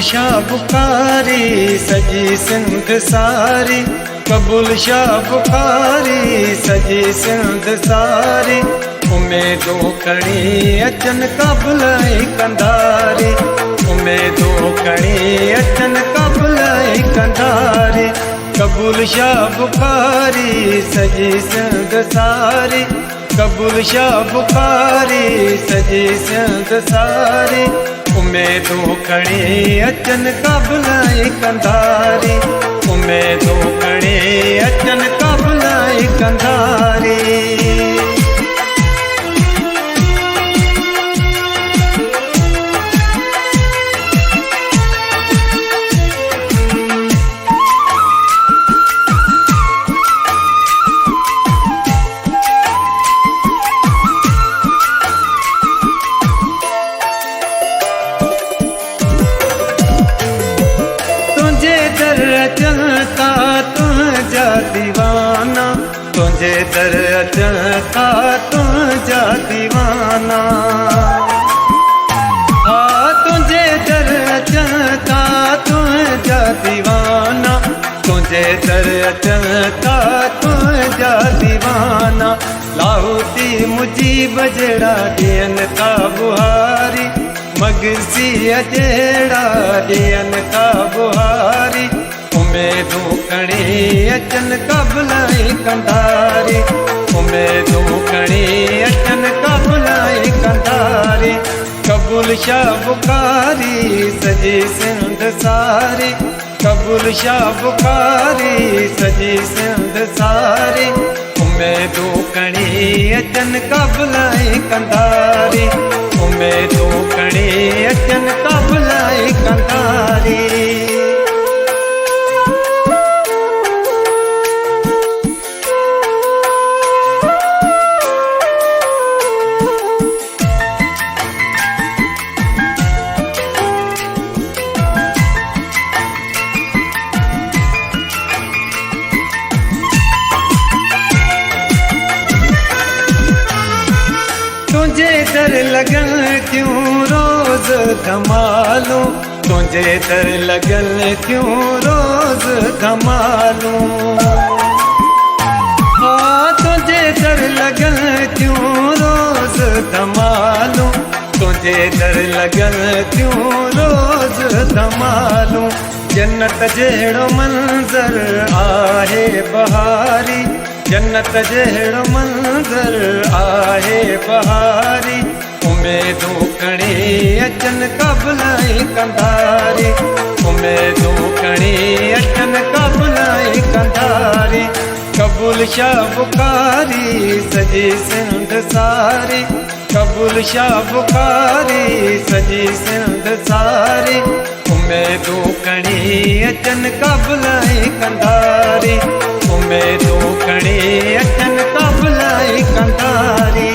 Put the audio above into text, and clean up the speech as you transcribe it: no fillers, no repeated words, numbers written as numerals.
शाह बुखारी सजी सिंध सारी, कबूल शाह बुखारी सजी सिंध सारी। उमेदों खणी अचन कबलाई कंधारी, उमेदों खणी अचन कबलाई कंधारी। कबूल शाह बुखारी सजी सिंध सारी, कबूल शाह बुखारी सजी सिंध सारी। उमेदों खणी अचन कबलाई कंधारी, उमेदों खणी अचन कबलाई कंधारी। चलता तुझा दीवाना, तुझे दर चलता तुझा दीवाना। हाँ तुझे दर चलता तुझा दीवाना, तुझे दर चलता तुझा दीवाना। लाहौती मुजीब जड़ा दियन का बुहारी, मगसी अजेड़ा दियन का बुहारी। उमेदों खणी अचन कबलाई कंधारी, उमेदों खणी अचन कबलाई कंधारी। कबूल शाह बुखारी सजी सिंध सारी, कबूल शाह बुखारी सजी सिंध सारी। उमेदों खणी अचन कबलाई कंधारी, उमेदों खणी अचन कबलाई कंधारी। तुझे दर लगन क्यों रोज धमालूं, तुझे दर लगन क्यों रोज धमालूं। हाँ तुझे दर लगन क्यों रोज धमालूं, तुझे दर लगन क्यों रोज धमालूं। जन्नत जहिड़ो मंज़र आहे बहारी, जन्नत जहिड़ो मंज़र आहे बहारी। उमेदों खणी अचन कबलाई कंधारी, उमेदों खणी अचन कबलाई कंधारी। कबूल शाह बुखारी सजी सिंध सारी, कबूल शाह बुखारी सजी सिंध सारी। उमेदों खणी अचन कबलाई कंधारी, उमेदों खणी अचन कबलाई कंधारी।